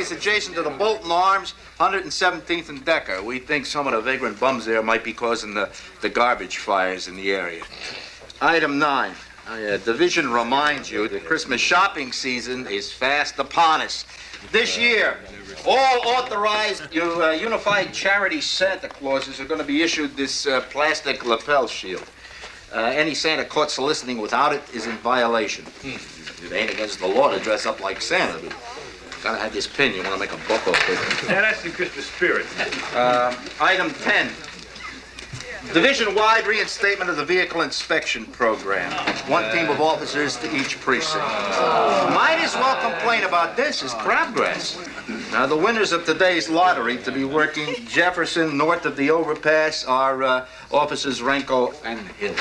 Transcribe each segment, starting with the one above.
It's adjacent to the Bolton Arms, 117th and Decker. We think some of the vagrant bums there might be causing the garbage fires in the area. Item 9. Division reminds you the Christmas shopping season is fast upon us. This year, all authorized Unified Charity Santa Clauses are going to be issued this plastic lapel shield. Any Santa caught soliciting without it is in violation. It ain't against the law to dress up like Santa, but gotta have this pin. You want to make a buck off it. Yeah, that's the Christmas spirit. Item 10. Division-wide reinstatement of the vehicle inspection program. One team of officers to each precinct. Might as well complain about this as crabgrass. Now, the winners of today's lottery to be working Jefferson north of the overpass are officers Renko and Hill.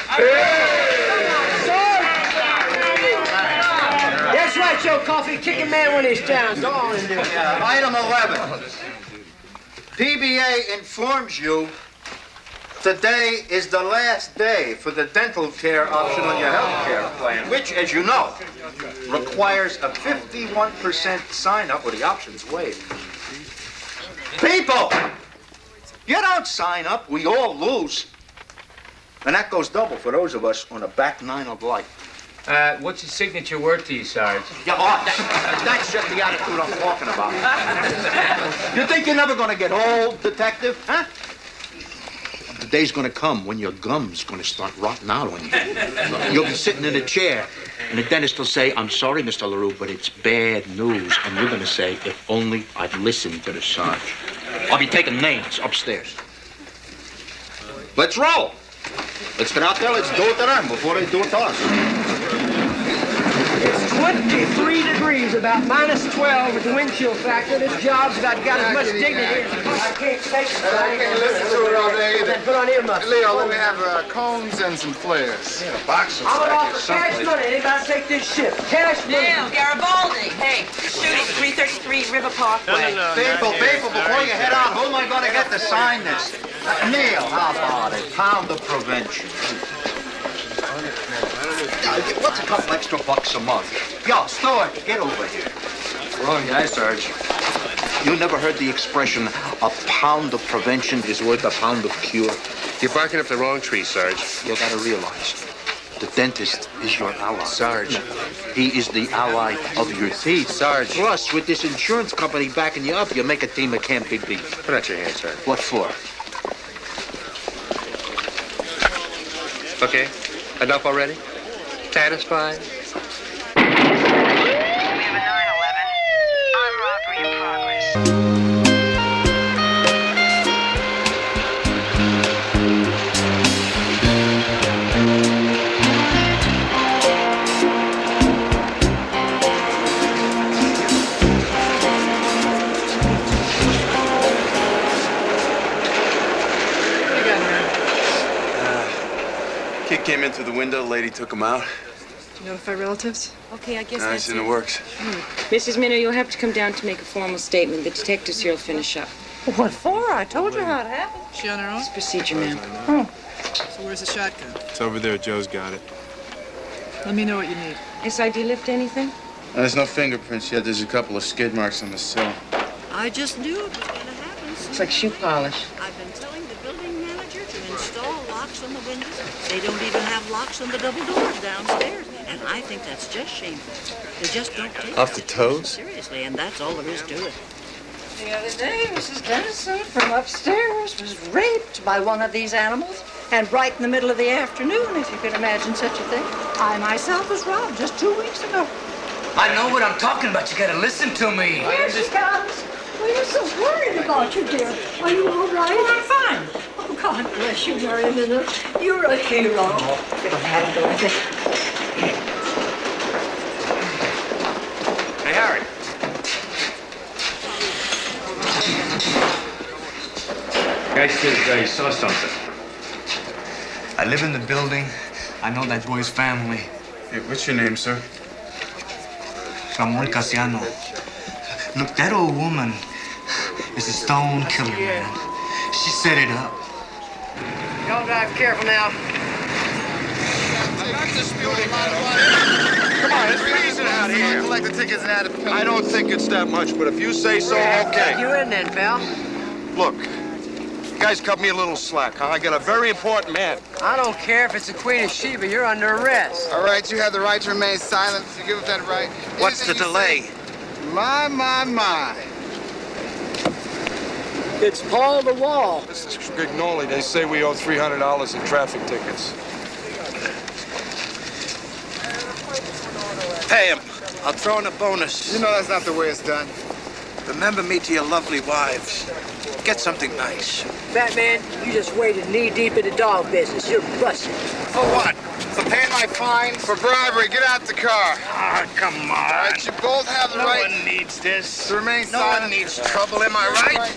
That's right, Joe Coffee. Kick a man when he's down. Go on and do it. Item 11. PBA informs you today is the last day for the dental care option on your health care plan, which, as you know, requires a 51% sign-up with the options waived. People! You don't sign up, we all lose. And that goes double for those of us on the back nine of life. What's his signature word to you, Sarge? Yeah, that's just the attitude I'm talking about. You think you're never gonna get old, detective, huh? The day's gonna come when your gum's gonna start rotting out on you. You'll be sitting in a chair, and the dentist will say, "I'm sorry, Mr. LaRue, but it's bad news." And you're gonna say, "If only I'd listened to the Sarge." I'll be taking names upstairs. Let's roll. Let's get out there, let's do it to them before they do it to us. It's 23 degrees, about minus 12 with the wind chill factor. This job's got as much dignity as I can't take it. I can't listen to it all day either. Put on earmuffs. Leo, let me have cones and some flares. Yeah, a box of I'm gonna offer cash money. Anybody take this ship? Cash money. Neil, Garibaldi. Hey, shooting 333 River Parkway. People, before you head out, who am I going to get to sign this? Neil, how about it? Pound of prevention. What's a couple extra bucks a month? Yo, Stuart, get over here. Wrong guy, Sarge. You never heard the expression, a pound of prevention is worth a pound of cure? You're barking up the wrong tree, Sarge. You gotta realize, the dentist is your ally. Sarge. He is the ally of your teeth. Sarge. Plus, with this insurance company backing you up, you make a team that can't be beat. Put out your hand, Sarge. What for? Okay. Enough already? Satisfied? We have a 911. Armed robbery in progress. Kid came in through the window, the lady took him out. Did you notify relatives? Okay, I guess Now that's he's in it. the works. Mrs. Minner, you'll have to come down to make a formal statement. The detectives here will finish up. What for? I told you how it happened. Is she on her own? It's procedure, ma'am. So where's the shotgun? It's over there. Joe's got it. Let me know what you need. SID lift anything? There's no fingerprints yet. There's a couple of skid marks on the sill. I just knew it was going to happen. It's like shoe polish. I've been telling the building manager to install locks on the windows. They don't even have locks on the double doors downstairs. And I think that's just shameful. They just don't take Off the it toes? seriously, and that's all there is to it. The other day, Mrs. Dennison from upstairs was raped by one of these animals. And right in the middle of the afternoon, if you can imagine such a thing. I myself was robbed just 2 weeks ago. I know what I'm talking about. You gotta listen to me. Here she comes. We were so worried about you, dear. Are you all right? Oh, I'm fine. Oh, God bless you, Mary Minna. You're a hero. It'll have to, I think. Hey, Harry. Guy says he saw something. I live in the building. I know that boy's family. Hey, what's your name, sir? Ramon Casiano. Look, that old woman is a stone killer, man. She set it up. Y'all drive careful now. Come on, it's freezing out here. Collect the tickets and add a penalty. I don't think it's that much, but if you say so, okay. You in then, pal? Look, you guys cut me a little slack, huh? I got a very important man. I don't care if it's the Queen of Sheba. You're under arrest. All right, you have the right to remain silent. You give us that right. What's the delay? My. It's Paul the Wall. Mr. Scrignoli, they say we owe $300 in traffic tickets. Pay him. I'll throw in a bonus. You know that's not the way it's done. Remember me to your lovely wives. Get something nice. Batman, you just waded knee-deep into dog business. You're busted. For what? For paying my fine? For bribery, get out the car. Ah, come on. All right, you both have the right No one needs this. to remain No silent. one needs trouble, am I right?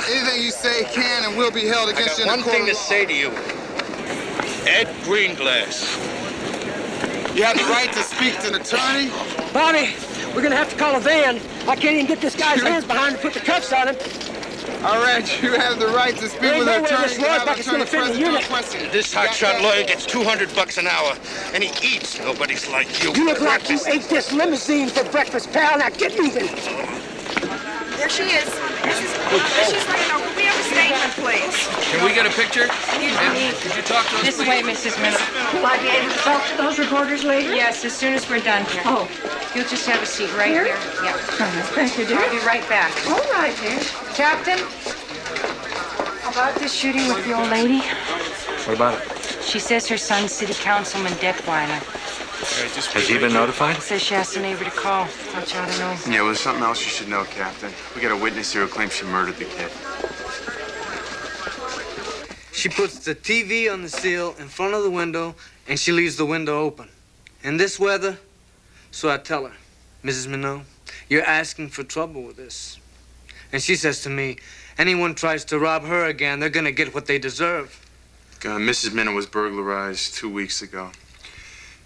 Anything you say can and will be held I against you got in one the court thing of to law. say to you. Ed Greenglass. You have the right to speak to an attorney. Bobby, we're gonna have to call a van. I can't even get this guy's hands behind to put the cuffs on him. All right, you have the right to speak There ain't with no an way attorney. this You have law's an gonna attorney fit in the present for a unit. question. This hotshot lawyer gets $200 an hour, and he eats. Nobody's like you. You look like you ate this limousine for breakfast, pal. Now get moving. There she is. She's running over. We have a statement, please. Can we get a picture? Could you talk to us, This please? way, Mrs. Miller. Will I be able to talk to those reporters later? Yes, as soon as we're done here. Oh. You'll just have a seat right Here? here. Yeah. Thank you, dear. I'll be right back. All right, dear. Captain, about this shooting with the old lady? What about it? She says her son's city councilman Detweiler. Has he been notified? Says she asked a neighbor to call. Thought you ought to know. Yeah, well, there's something else you should know, Captain. We got a witness here who claims she murdered the kid. She puts the TV on the sill in front of the window, and she leaves the window open. In this weather, so I tell her, Mrs. Minot, you're asking for trouble with this. And she says to me, anyone tries to rob her again, they're gonna get what they deserve. Mrs. Minnow was burglarized 2 weeks ago.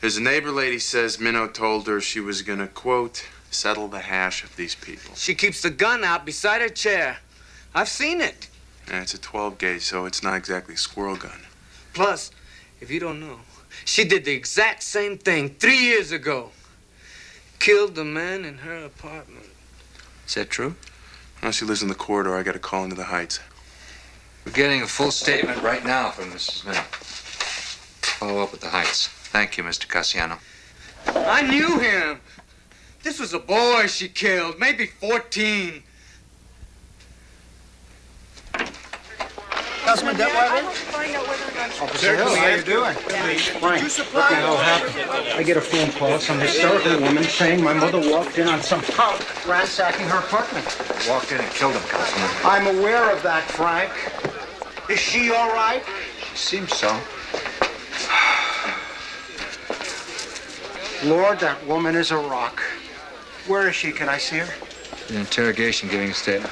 As a neighbor lady says, Minnow told her she was gonna, quote, settle the hash of these people. She keeps the gun out beside her chair. I've seen it. And it's a 12 gauge, so it's not exactly a squirrel gun. Plus, if you don't know, she did the exact same thing 3 years ago. Killed the man in her apartment. Is that true? Well, she lives in the corridor. I got to call into the Heights. We're getting a full statement right now from Mrs. Minnow. Follow up with the Heights. Thank you, Mr. Cassiano. I knew him. This was a boy she killed, maybe 14. Councilman Detweiler? Officer Hill, how you doing? Frank, what the hell happened? I get a phone call, some hysterical woman saying my mother walked in on some punk ransacking her apartment. Walked in and killed him, Councilman. I'm aware of that, Frank. Is she all right? Seems so. Lord, that woman is a rock. Where is she? Can I see her? The interrogation giving a statement.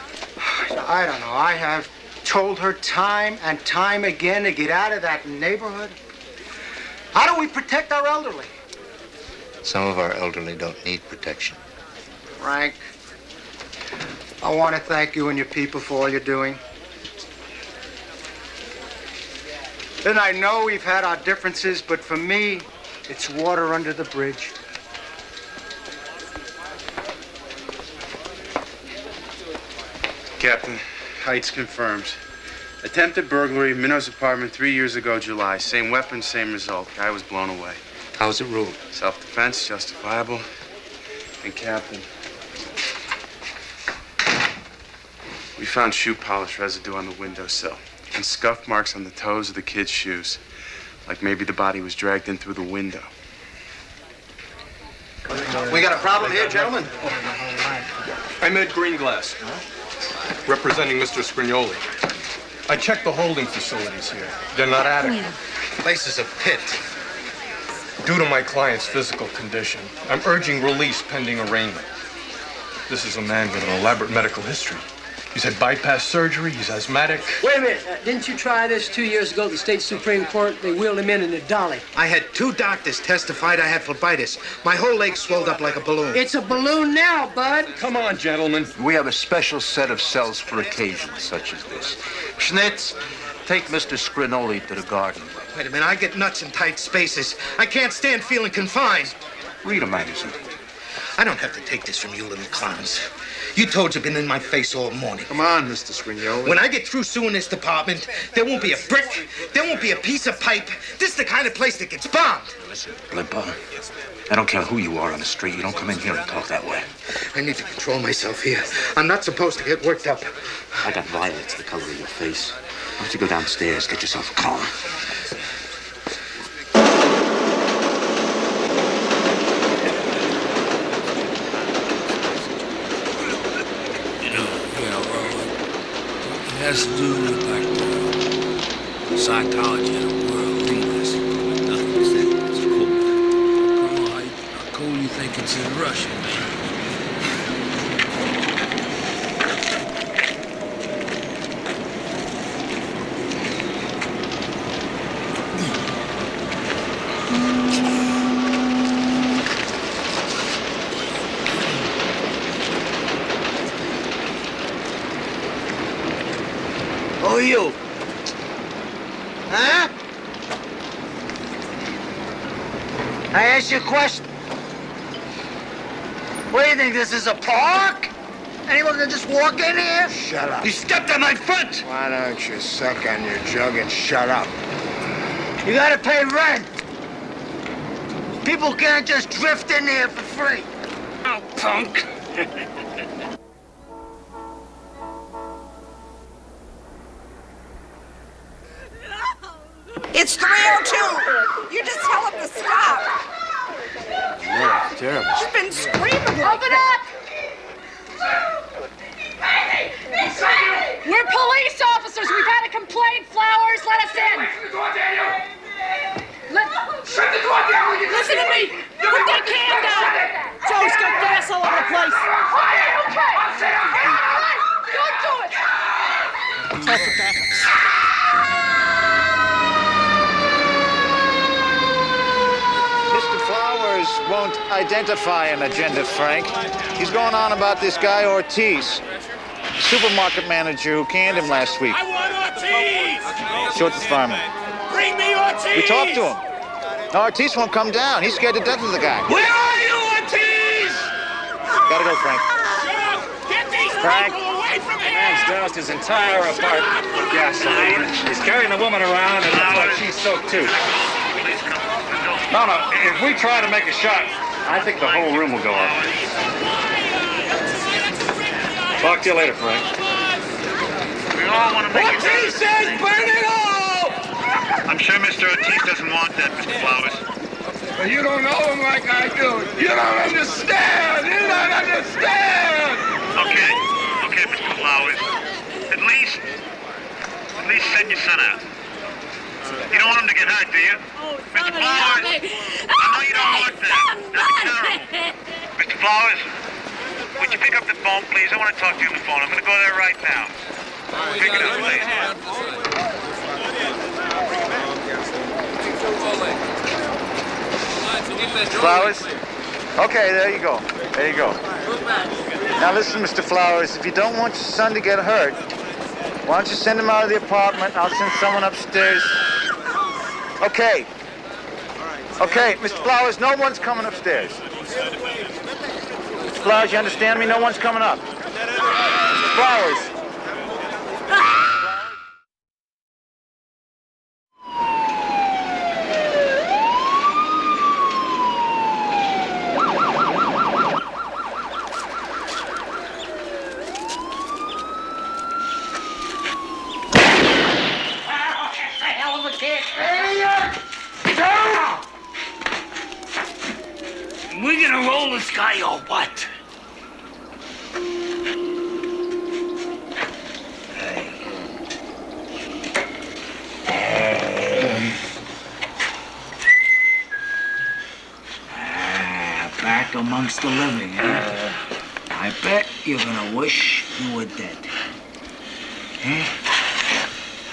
I don't know. I have told her time and time again to get out of that neighborhood. How do we protect our elderly? Some of our elderly don't need protection. Frank, I want to thank you and your people for all you're doing. And I know we've had our differences, but for me, it's water under the bridge. Captain, Heights confirmed. Attempted burglary, Minnow's apartment 3 years ago, July. Same weapon, same result. Guy was blown away. How was it ruled? Self-defense, justifiable. And Captain, we found shoe polish residue on the windowsill and scuff marks on the toes of the kid's shoes, like maybe the body was dragged in through the window. We got a problem here, gentlemen? I'm Ed Greenglass, representing Mr. Scrignoli. I checked the holding facilities here. They're not adequate. Place is a pit. Due to my client's physical condition, I'm urging release pending arraignment. This is a man with an elaborate medical history. He's had bypass surgery, he's asthmatic. Wait a minute. Didn't you try this 2 years ago at the state Supreme Court? They wheeled him in a dolly. I had 2 doctors testified I had phlebitis. My whole leg swelled up like a balloon. It's a balloon now, bud. Come on, gentlemen. We have a special set of cells for occasions such as this. Schnitz, take Mr. Scrignoli to the garden. Wait a minute, I get nuts in tight spaces. I can't stand feeling confined. Read a magazine. I don't have to take this from you little clowns. You toads have been in my face all morning. Come on, Mr. Sprignoli. When I get through suing this department, there won't be a brick, there won't be a piece of pipe. This is the kind of place that gets bombed. Listen, Limpo, I don't care who you are on the street. You don't come in here and talk that way. I need to control myself here. I'm not supposed to get worked up. I got violets the color of your face. Why don't you go downstairs, get yourself calm. It has to do with, like, the psychology of the world leaders. Nothing except it's cold. Colonel, how cold you think it's in Russia, man? Who are you? Huh? I asked you a question. What do you think, this is a park? Anyone can just walk in here? Shut up. You stepped on my foot! Why don't you suck on your jug and shut up? You gotta pay rent. People can't just drift in here for free. Oh, punk. It's 302. You just tell him to stop. No, it's terrible. You've been screaming like Open up! We're police officers. We've had a complaint. Flowers, let us in. Shut the door down. Listen to me. Put that can down. Joe's got gas all over the place. Okay. Don't do it. Call for backups. Mr. Flowers won't identify an agenda, Frank. He's going on about this guy Ortiz, supermarket manager who canned him last week. I want Ortiz! Shortest fireman. Bring me Ortiz! We talked to him. No, Ortiz won't come down. He's scared to death of the guy. Where are you, Ortiz? Gotta go, Frank. Get these Frank. people away from here! Man's doused his entire apartment with gasoline. He's carrying the woman around, and looks like she's soaked too. No, if we try to make a shot, I think the whole room will go up. Talk to you later, Frank. We all want to make Ortiz says burn it all! I'm sure Mr. Ortiz doesn't want that, Mr. Flowers. But you don't know him like I do. You don't understand! You don't understand! Okay, Mr. Flowers. At least send your son out. You don't want him to get hurt, do you? Mr. Flowers, I know you don't want that. That'd be terrible. Mr. Flowers, would you pick up the phone, please? I want to talk to you on the phone. I'm going to go there right now. Pick it up, please. Flowers? Okay, there you go. There you go. Now listen, Mr. Flowers, if you don't want your son to get hurt, why don't you send him out of the apartment? I'll send someone upstairs. Okay. Okay, Mr. Flowers, no one's coming upstairs. Mr. Flowers, you understand me? No one's coming up. Mr. Flowers. We gonna roll this guy or what? Back amongst the living, eh? I bet you're gonna wish you were dead. Eh?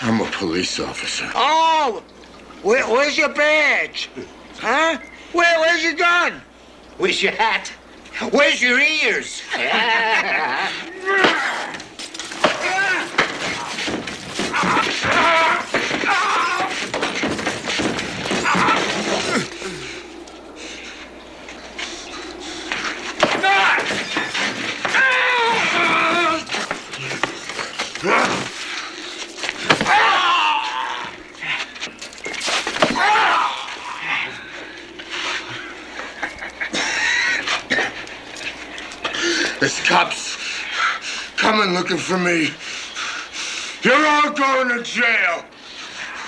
I'm a police officer. Oh! Where's your badge? Huh? Where's your gun? Where's your hat? Where's your ears? cops coming looking for me. You're all going to jail.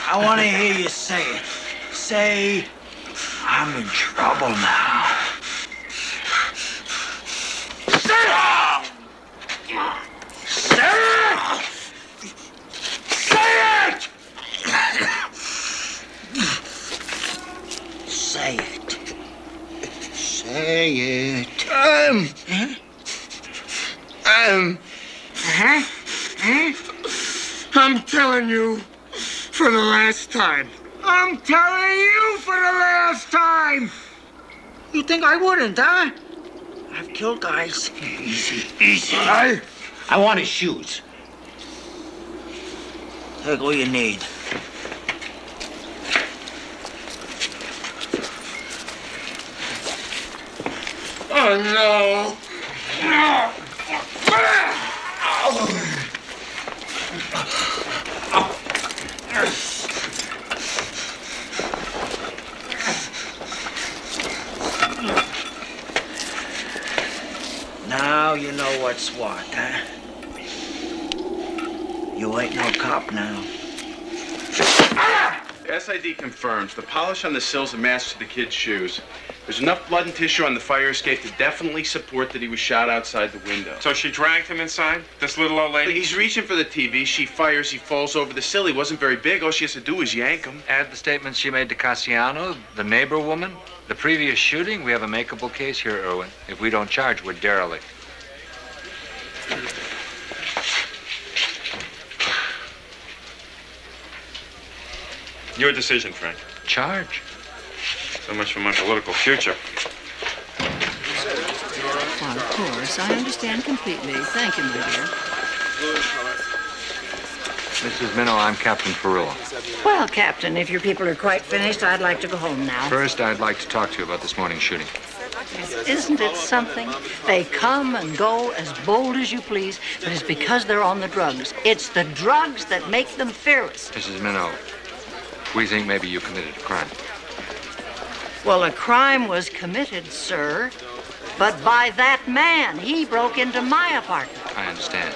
I want to hear you say it. Say, I'm in trouble now. Say it! Say it. Say it. I'm telling you for the last time. I'm telling you for the last time. You think I wouldn't, huh? I've killed guys. Easy, easy. I want his shoes. Take all you need. Oh, no. No. Now you know what's what, huh? You ain't no cop now. SID confirms the polish on the sills and matched to the kid's shoes. There's enough blood and tissue on the fire escape to definitely support that he was shot outside the window. So she dragged him inside? This little old lady? He's reaching for the TV. She fires. He falls over the sill. He wasn't very big. All she has to do is yank him. Add the statements she made to Cassiano, the neighbor woman, the previous shooting. We have a makeable case here, Irwin. If we don't charge, we're derelict. Your decision, Frank. Charge. So much for my political future. Why, of course. I understand completely. Thank you, my dear. Mrs. Minnow, I'm Captain Perillo. Well, Captain, if your people are quite finished, I'd like to go home now. First, I'd like to talk to you about this morning's shooting. Isn't it something? They come and go as bold as you please, but it's because they're on the drugs. It's the drugs that make them fearless. Mrs. Minnow, we think maybe you committed a crime. Well, a crime was committed, sir, but by that man. He broke into my apartment. I understand.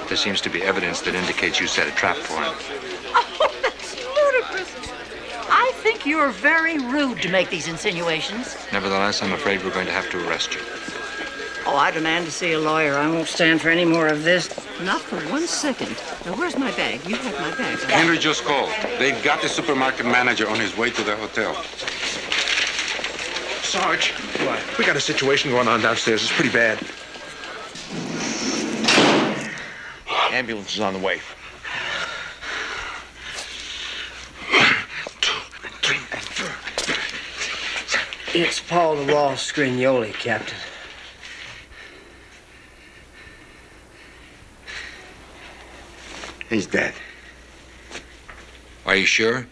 There seems to be evidence that indicates you set a trap for him. Oh, that's ludicrous. I think you're very rude to make these insinuations. Nevertheless, I'm afraid we're going to have to arrest you. Oh, I demand to see a lawyer. I won't stand for any more of this. Not for 1 second. Now, where's my bag? You have my bag. Henry just called. They've got the supermarket manager on his way to the hotel. Sarge, what? We got a situation going on downstairs. It's pretty bad. Ambulance is on the way. 1, 2, 3, and 4. It's Paul the Raw Scrignoli, Captain. He's dead. Are you sure?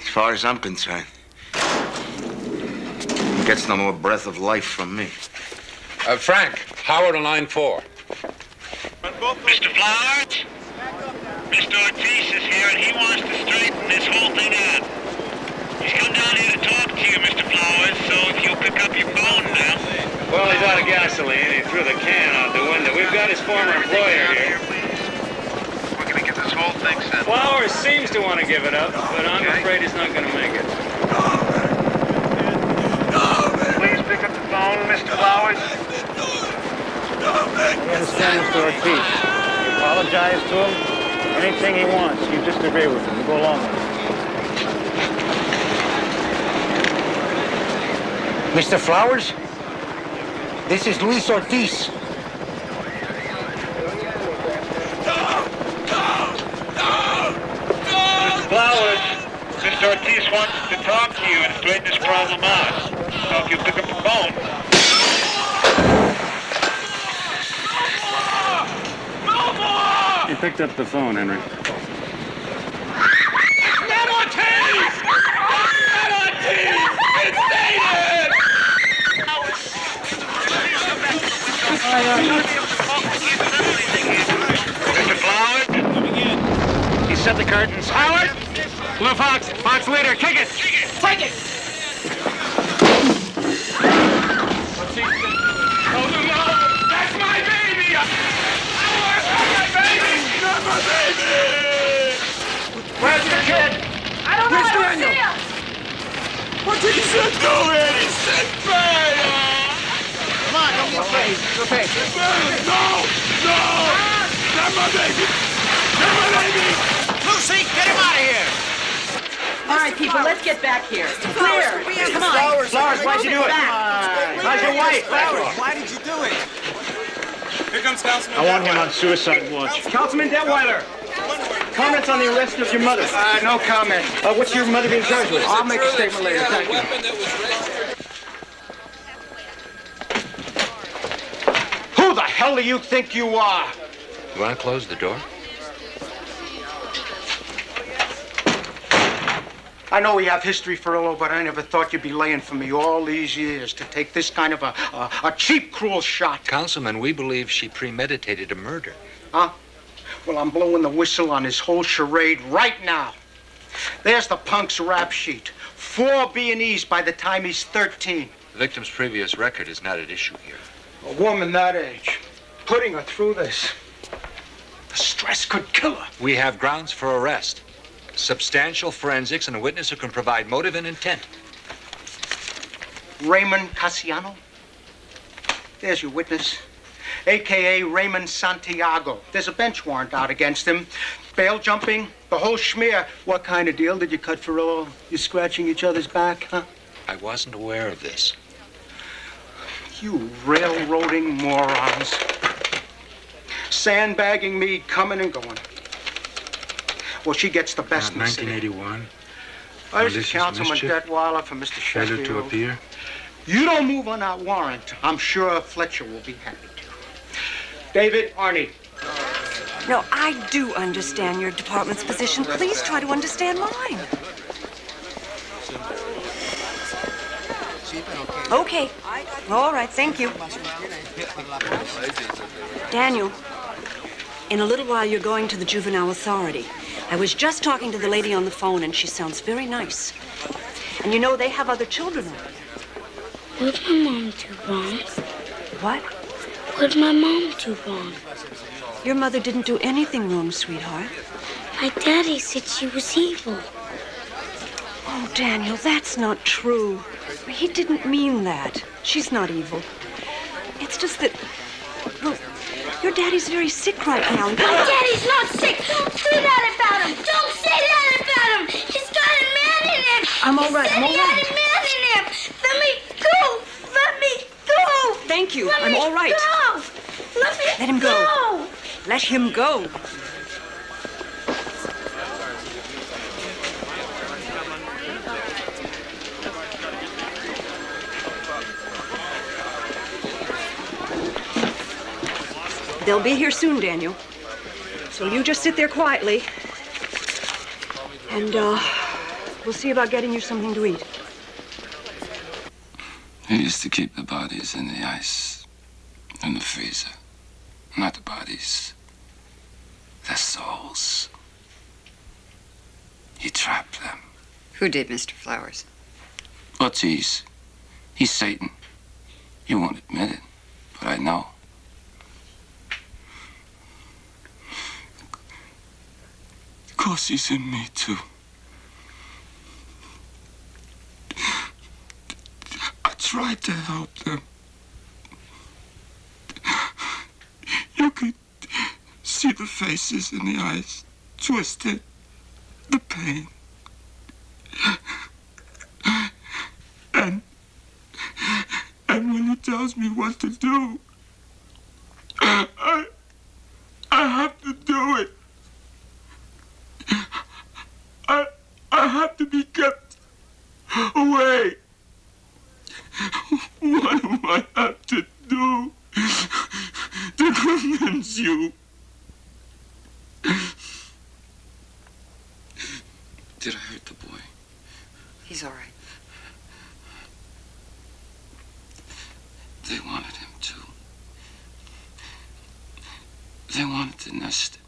As far as I'm concerned. He gets no more breath of life from me. Frank, Howard on line 4. Mr. Flowers? Mr. Ortiz is here, and he wants to straighten this whole thing out. He's come down here to talk to you, Mr. Flowers, so if you'll pick up your phone now. Well, he's out of gasoline. He threw the can out the window. We've got his former employer here. We're going to get this whole thing set. Flowers seems to want to give it up, but I'm afraid he's not going to make it. Please pick up the phone, Mr. Flowers. I understand, Mr. Ortiz. You apologize to him. Anything he wants, you just agree with him. You go along with him. Mr. Flowers? This is Luis Ortiz. Mr. Flowers, Mr. Ortiz wants to talk to you and straighten this problem out. So if you pick up the phone. He picked up the phone, Henry. Not Ortiz! Not Ortiz! It's David! Mr. Flowers? He set the curtains. Howard! Blue Fox, Fox leader, kick it! Take it! Oh, no! That's He said do it! He said pay! Come on, don't be afraid. It's okay. No! No! Get my baby! Get my baby! Lucy, get him out of here! All right, people, let's get back here. Clear. Come on. Flowers, why'd you do it? How's your wife? Flowers, why did you do it? Here comes Councilman. I want him on suicide watch. Councilman Detweiler. Comments on the arrest of your mother? No comment. What's your mother being charged with? I'll make a statement later. Thank you. Who the hell do you think you are? You want to close the door? I know we have history, Ferrello, but I never thought you'd be laying for me all these years to take this kind of a cheap, cruel shot. Councilman, we believe she premeditated a murder. Huh? Well, I'm blowing the whistle on this whole charade right now. There's the punk's rap sheet. 4 B&Es by the time he's 13. The victim's previous record is not at issue here. A woman that age, putting her through this, the stress could kill her. We have grounds for arrest. Substantial forensics and a witness who can provide motive and intent. Raymond Casiano? There's your witness. A.K.A. Raymond Santiago. There's a bench warrant out against him. Bail jumping, the whole schmear. What kind of deal did you cut, Ferrello? You scratching each other's back, huh? I wasn't aware of this. You railroading morons. Sandbagging me, coming and going. Well, she gets the best in the city. 1981. This is Councilman Detweiler for Mr. Failure to Sheffield. appear. You don't move on that warrant. I'm sure Fletcher will be happy to. David, Arnie. No, I do understand your department's position. Please try to understand mine. Okay. All right, thank you. Daniel, in a little while you're going to the juvenile authority. I was just talking to the lady on the phone, and she sounds very nice. And you know, they have other children over there. What'd my mom do wrong? What? What'd my mom do wrong? Your mother didn't do anything wrong, sweetheart. My daddy said she was evil. Oh, Daniel, that's not true. He didn't mean that. She's not evil. It's just that, well, your daddy's very sick right now. My daddy's not sick. Don't say that about him. Don't say that about him. He's got a man in him. I'm all right. I'm all He had right. a man in him. Let me go. Let me go. Thank you. Let I'm me all right. Go. Let me Let him go. Let him go. They'll be here soon, Daniel. So you just sit there quietly. And, we'll see about getting you something to eat. He used to keep the bodies in the ice, in the freezer. Not the bodies, their souls. He trapped them. Who did, Mr. Flowers? Ortiz. He's Satan. He won't admit it, but I know. Of course he's in me, too. I tried to help them. You could see the faces in the eyes, twisted, the pain. And when he tells me what to do, I have to do it. I have to be kept away. What do I have to do to convince you? Did I hurt the boy? He's all right. They wanted him to. They wanted to nest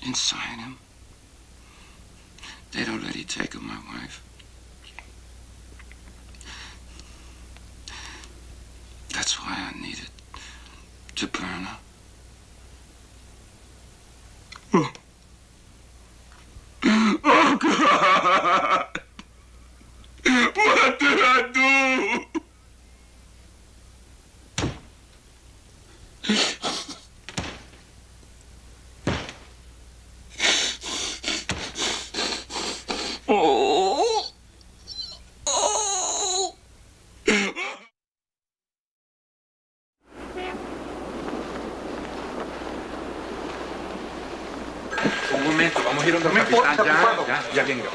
inside him. They'd already taken my wife. That's why I needed to burn her. Oh. Oh, God! Oh. Un momento, vamos a ir a un capitán. Ya vengo.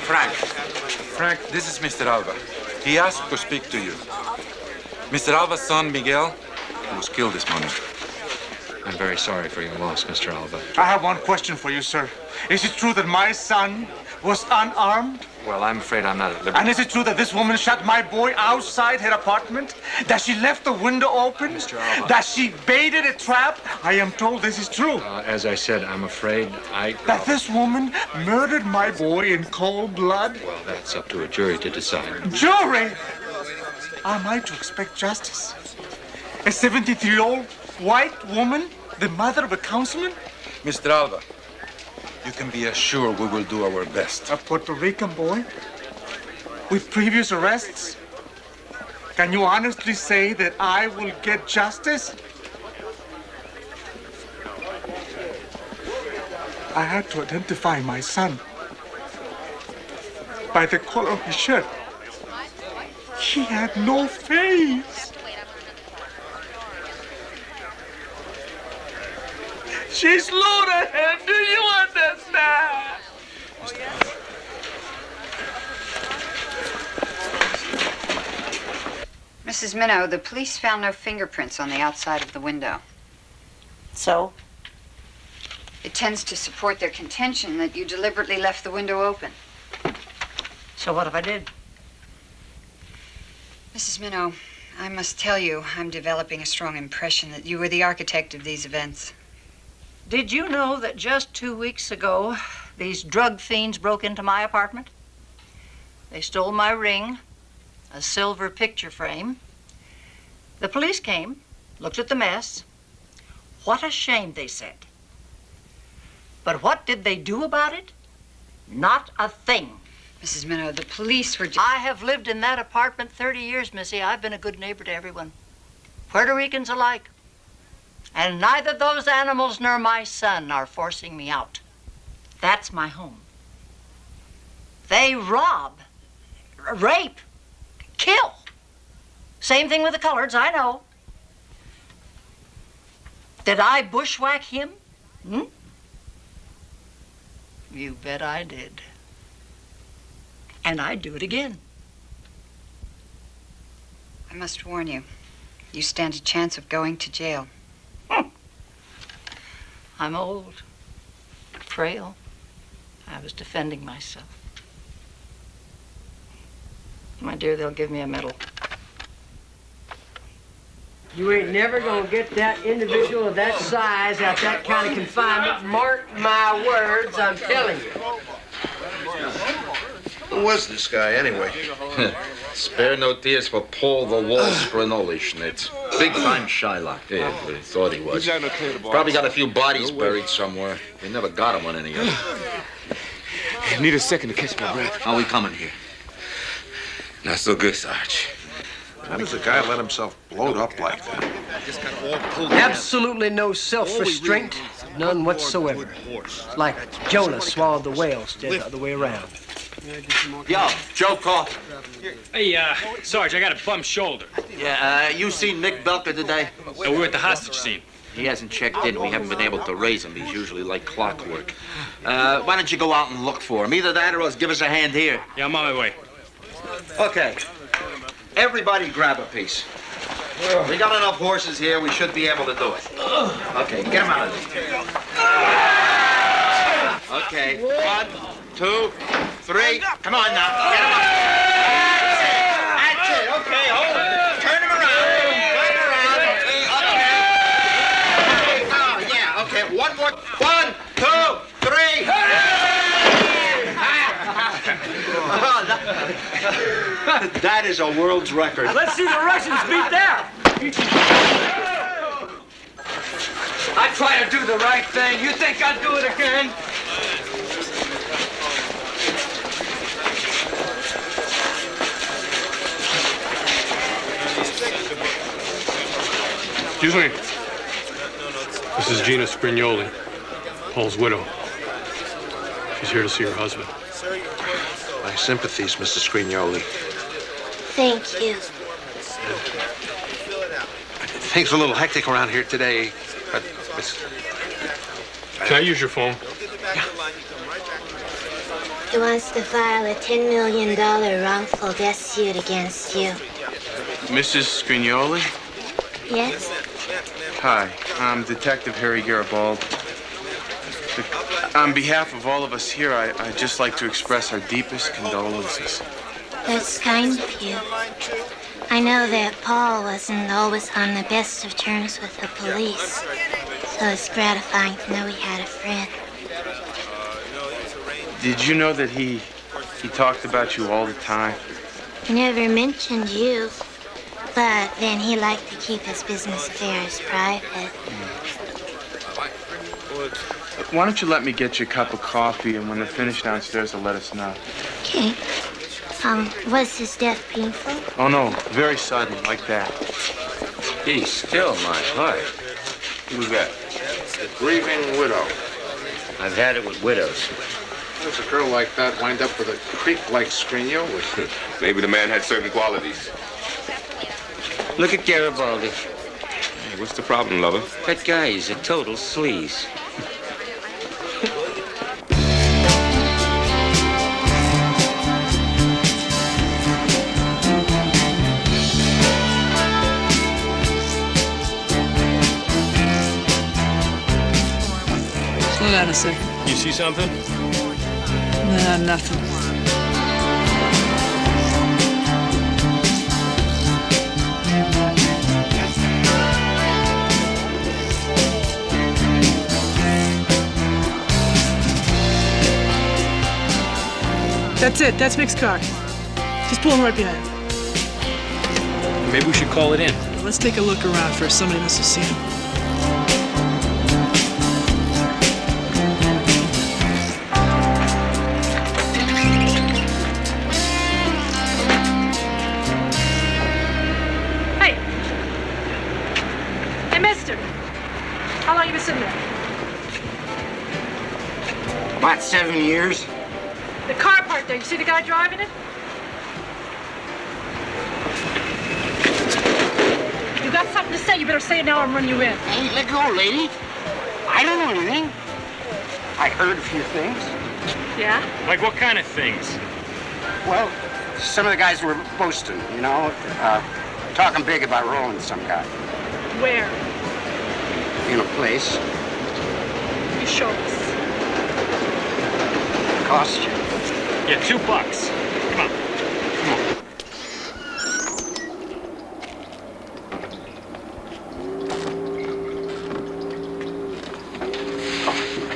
Frank, this is Mr. Alva. He asked to speak to you. Mr. Alva's son, Miguel, was killed this morning. I'm very sorry for your loss, Mr. Alva. I have one question for you, sir. Is it true that my son was unarmed? Well, I'm afraid I'm not at liberty. And is it true that this woman shot my boy outside her apartment? That she left the window open? Mr. Alva. That she baited a trap? I am told this is true. As I said, I'm afraid That this woman murdered my boy in cold blood? Well, that's up to a jury to decide. Jury? Am I to expect justice? A 73-year-old white woman, the mother of a councilman? Mr. Alva, you can be assured we will do our best. A Puerto Rican boy? With previous arrests? Can you honestly say that I will get justice? I had to identify my son by the color of his shirt. He had no face. She's loaded, and do you understand? Mrs. Minnow, the police found no fingerprints on the outside of the window. So? It tends to support their contention that you deliberately left the window open. So what if I did? Mrs. Minnow, I must tell you, I'm developing a strong impression that you were the architect of these events. Did you know that just 2 weeks ago, these drug fiends broke into my apartment? They stole my ring, a silver picture frame. The police came, looked at the mess. What a shame, they said. But what did they do about it? Not a thing. Mrs. Minnow, the police were I have lived in that apartment 30 years, Missy. I've been a good neighbor to everyone. Puerto Ricans alike. And neither those animals nor my son are forcing me out. That's my home. They rob, rape, kill. Same thing with the coloreds, I know. Did I bushwhack him? You bet I did. And I'd do it again. I must warn you, you stand a chance of going to jail. I'm old, frail. I was defending myself. My dear, they'll give me a medal. You ain't never gonna get that individual of that size out that kind of confinement. Mark my words, I'm telling you. Who was this guy, anyway? Spare no tears for Paul the Wall Sprinoli Schnitz. Big-time Shylock. Yeah, but he thought he was. Probably got a few bodies buried somewhere. They never got him on any of them. Need a second to catch my breath. How we coming here? Not so good, Sarge. How does a guy let himself bloat up like that? Absolutely no self-restraint, none whatsoever. Like Jonah swallowed the whale instead of the other way around. Yo, Joe Call. Hey, Sarge, I got a bum shoulder. Yeah, you seen Nick Belka today? We're at the hostage scene. He hasn't checked in. We haven't been able to raise him. He's usually like clockwork. Why don't you go out and look for him? Either that or else give us a hand here. Yeah, I'm on my way. Okay. Everybody grab a piece. We got enough horses here. We should be able to do it. Okay, get him out of there. Okay, 1, 2, 3. Come on now. Get him up. That's it. Okay, hold it. Turn him around. Turn him around. Okay. Oh, yeah, okay. One more. 1, 2, 3. That is a world's record. Let's see the Russians beat that. I try to do the right thing. You think I'd do it again? Excuse me. This is Gina Sprignoli, Paul's widow. She's here to see her husband. My sympathies, Mr. Scrignoli. Thank you. Things are a little hectic around here today, but Can I use your phone? He wants to file a $10 million wrongful death suit against you. Mrs. Scrignoli? Yes? Hi, I'm Detective Harry Garibaldi. On behalf of all of us here, I'd just like to express our deepest condolences. That's kind of you. I know that Paul wasn't always on the best of terms with the police, so it's gratifying to know he had a friend. Did you know that he talked about you all the time? He never mentioned you, but then he liked to keep his business affairs private. Why don't you let me get you a cup of coffee, and when they're finished downstairs, they'll let us know. Okay. Was his death painful? Oh, no, very sudden, like that. Be still, my heart. Who's that? The grieving widow. I've had it with widows. How does a girl like that wind up with a creep like Scrignoli? Maybe the man had certain qualities. Look at Garibaldi. Hey, what's the problem, lover? That guy is a total sleaze. Slow down a second. You see something? Nah, nothing. That's it. That's Mick's car. Just pull him right behind. Maybe we should call it in. Let's take a look around first. Somebody must have seen him. Hey! Hey, mister! How long you been sitting there? About 7 years. The car parked there. You see the guy driving it? You got something to say? You better say it now or I'm run you in. Hey, let go, lady. I don't know anything. I heard a few things. Yeah? Like what kind of things? Well, some of the guys were boasting, you know, talking big about rolling some guy Where? in a place. You show us. Cost you. Yeah, $2. Come on.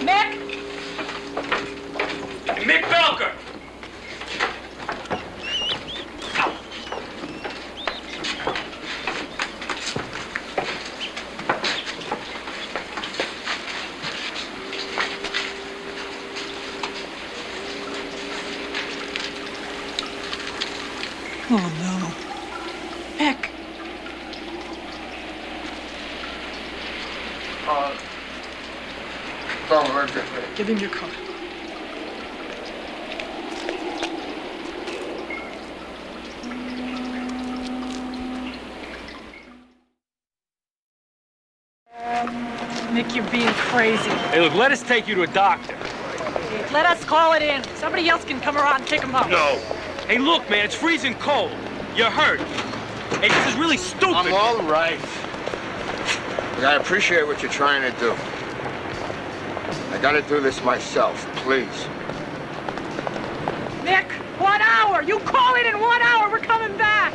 Mick! Mick Belker! Oh, no. Mick! Give him your car. Mick, you're being crazy. Hey, look, let us take you to a doctor. Let us call it in. Somebody else can come around and pick him up. No. Hey, look, man, it's freezing cold. You're hurt. Hey, this is really stupid. I'm all right. Look, I appreciate what you're trying to do. I gotta do this myself, please. Mick, 1 hour. You call it in 1 hour. We're coming back.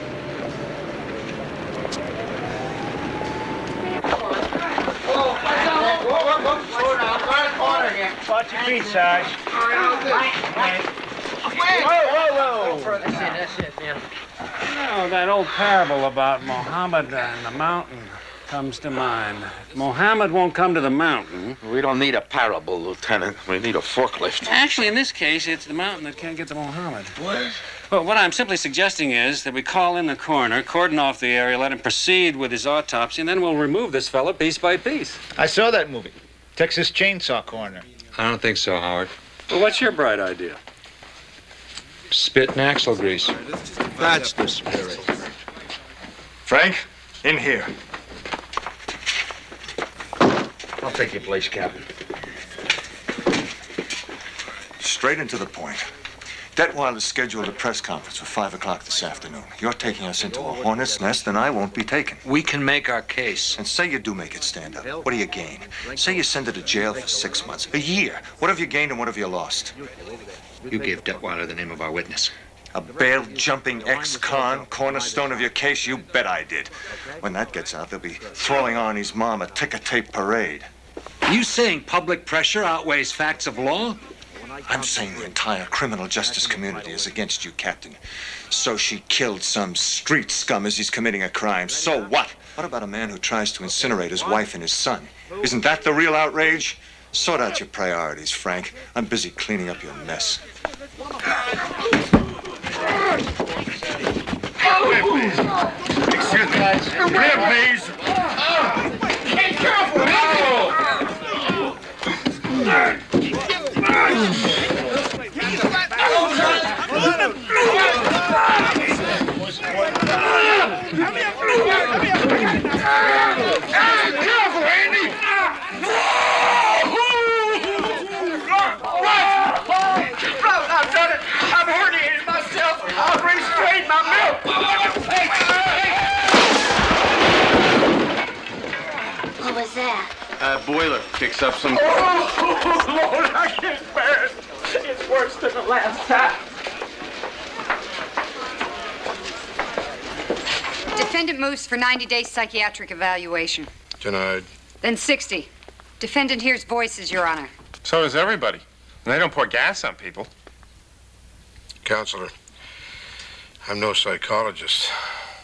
Watch your feet, Sarge. Whoa. Further in, that's it, man. That old parable about Mohammed and the mountain comes to mind. Mohammed won't come to the mountain. We don't need a parable, Lieutenant. We need a forklift. Actually, in this case, it's the mountain that can't get to Mohammed. What? Well, what I'm simply suggesting is that we call in the coroner, cordon off the area, let him proceed with his autopsy, and then we'll remove this fella piece by piece. I saw that movie. Texas Chainsaw Corner. I don't think so, Howard. Well, what's your bright idea? Spit and axle grease. That's the spirit. Frank, in here. I'll take your place, Captain. Straight into the point. Detweiler's scheduled a press conference for 5 o'clock this afternoon. You're taking us into a hornet's nest, and I won't be taken. We can make our case. And say you do make it stand up. What do you gain? Say you send her to jail for 6 months. A year. What have you gained and what have you lost? You gave Detweiler the name of our witness. A bail-jumping ex-con, cornerstone of your case? You bet I did. When that gets out, they'll be throwing Arnie's mom a ticker-tape parade. You saying public pressure outweighs facts of law? I'm saying the entire criminal justice community is against you, Captain. So she killed some street scum as he's committing a crime. So what? What about a man who tries to incinerate his wife and his son? Isn't that the real outrage? Sort out your priorities, Frank. I'm busy cleaning up your mess. Excuse me. Please. Be careful. Careful, Andy. I've done it. I'm herniated myself. I'll restrain my milk. What was that? Boiler picks up some... Oh, Lord, I can't bear it. It's worse than the last time. Defendant moves for 90-day psychiatric evaluation. Denied. Then 60. Defendant hears voices, Your Honor. So does everybody. And they don't pour gas on people. Counselor, I'm no psychologist,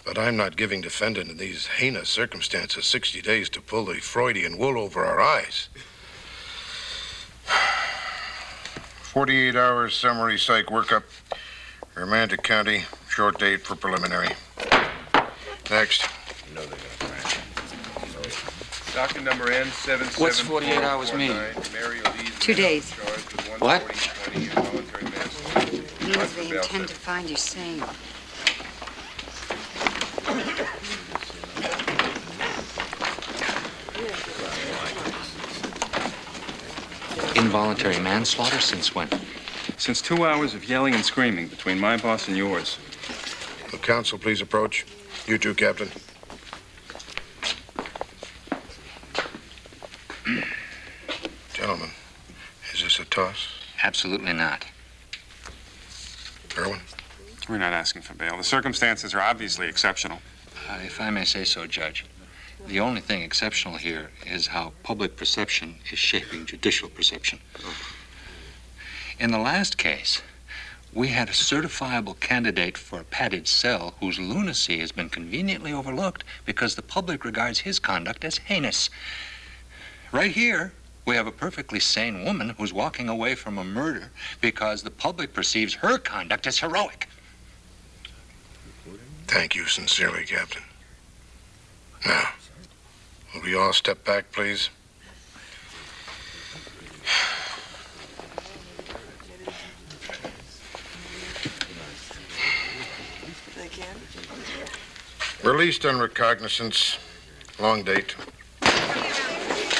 but I'm not giving defendant in these heinous circumstances 60 days to pull the Freudian wool over our eyes. 48 hours summary psych workup. Remand to county. Short date for preliminary. Next. Docket number N77. What's 48 hours mean? 2 days. What? Means they intend to find you sane. Involuntary manslaughter since when? Since 2 hours of yelling and screaming between my boss and yours. Will counsel please approach? You too, Captain. Gentlemen, is this a toss? Absolutely not. Irwin? We're not asking for bail. The circumstances are obviously exceptional. If I may say so, Judge, the only thing exceptional here is how public perception is shaping judicial perception. In the last case, we had a certifiable candidate for a padded cell whose lunacy has been conveniently overlooked because the public regards his conduct as heinous. Right here, we have a perfectly sane woman who's walking away from a murder because the public perceives her conduct as heroic. Thank you sincerely, Captain. Now, will we all step back, please? Released on recognizance. Long date.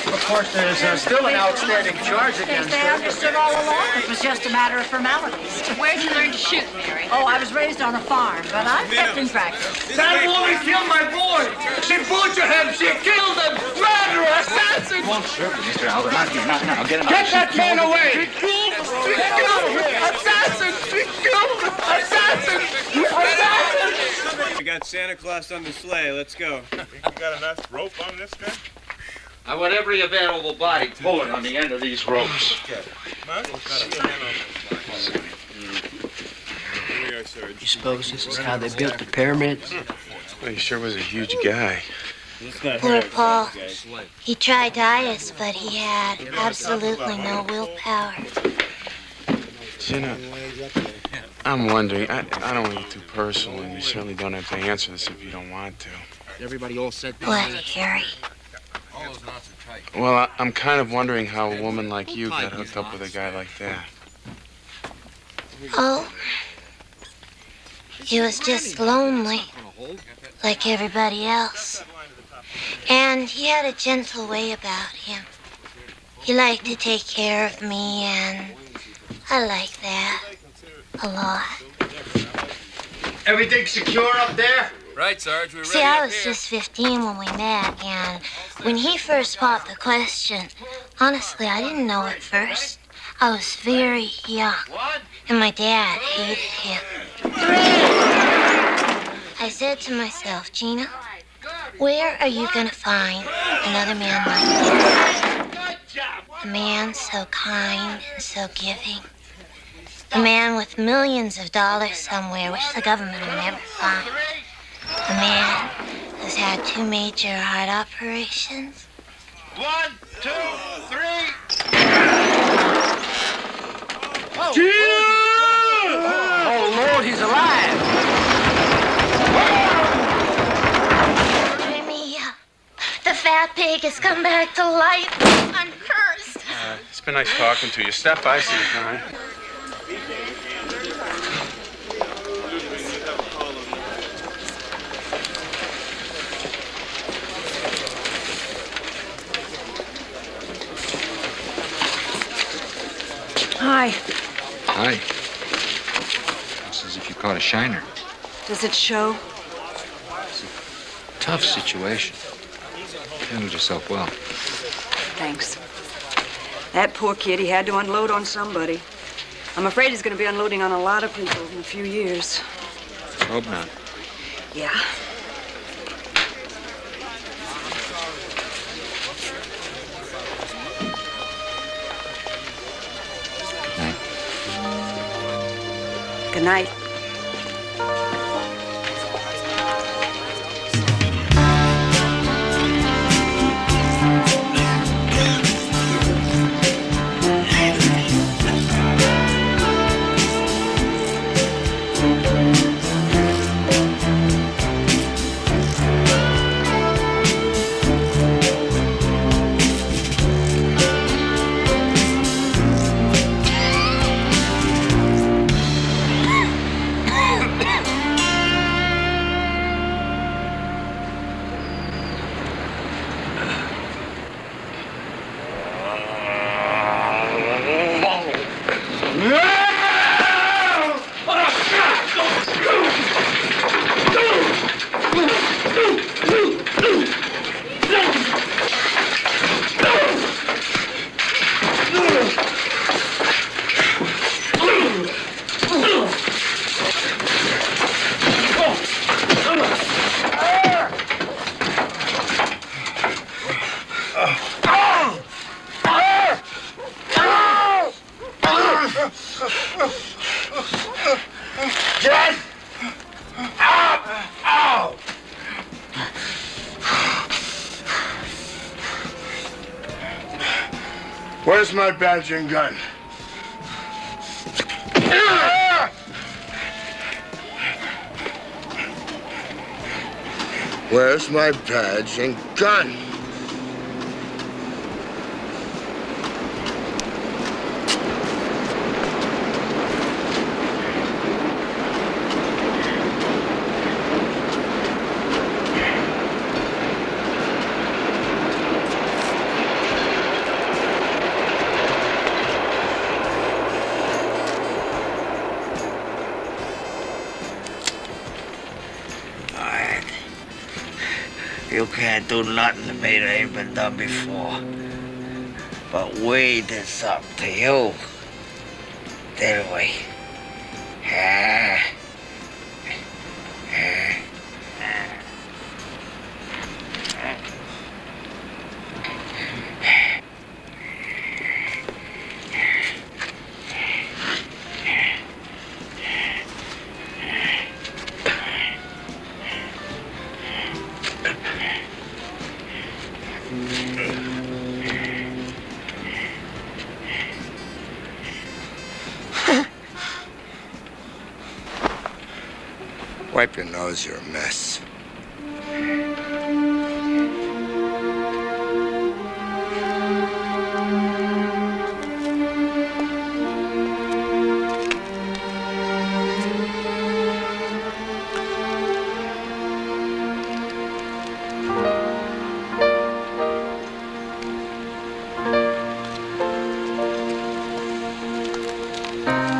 Of course, there's still an outstanding charge against They her. understood all along it was just a matter of formalities. Where'd you learn to shoot, Mary? Oh, I was raised on a farm, but I've kept in practice. That woman killed my boy. She butchered him. She killed him. Murderer, assassin. Come on, sir, Mr. Albert. Not here, not now. Get him out. Get that man away. She killed him. She killed him. Assassin. She killed him. Assassin. Assassin. We got Santa Claus on the sleigh. Let's go. You got enough rope on this guy? I want every available body pulling on the end of these ropes. You suppose this is how they built the pyramids? Well, he sure was a huge guy. Poor Paul. He tried to hide us, but he had absolutely no willpower. You know, I'm wondering, I don't want to get too personal, and you certainly don't have to answer this if you don't want to. Everybody all said What, Harry? Well, I'm kind of wondering how a woman like you got hooked up with a guy like that. Oh, He was just lonely, like everybody else. And he had a gentle way about him. He liked to take care of me, and I like that a lot. Everything secure up there? Right, Sarge, we're ready. See, I was just 15 when we met, and when he first popped the question, honestly, I didn't know at first. I was very young, and my dad hated him. I said to myself, Gina, where are you gonna find another man like you? A man so kind and so giving. A man with millions of dollars somewhere, which the government will never find. A man who's had 2 major heart operations. 1, 2, 3. Oh, Lord, he's alive. Jimmy, the fat pig has come back to life, uncursed. It's been nice talking to you. Step by sometime. Hi. Hi. Looks as if you caught a shiner. Does it show? Tough situation. Handled yourself well. Thanks. That poor kid, he had to unload on somebody. I'm afraid he's going to be unloading on a lot of people in a few years. Hope not. Yeah. Good night. Get up! Ow! Where's my badge and gun? Where's my badge and gun? You can't do nothing to me that ain't been done before. But we did something to you, didn't we? Wipe your nose, you're a mess. you.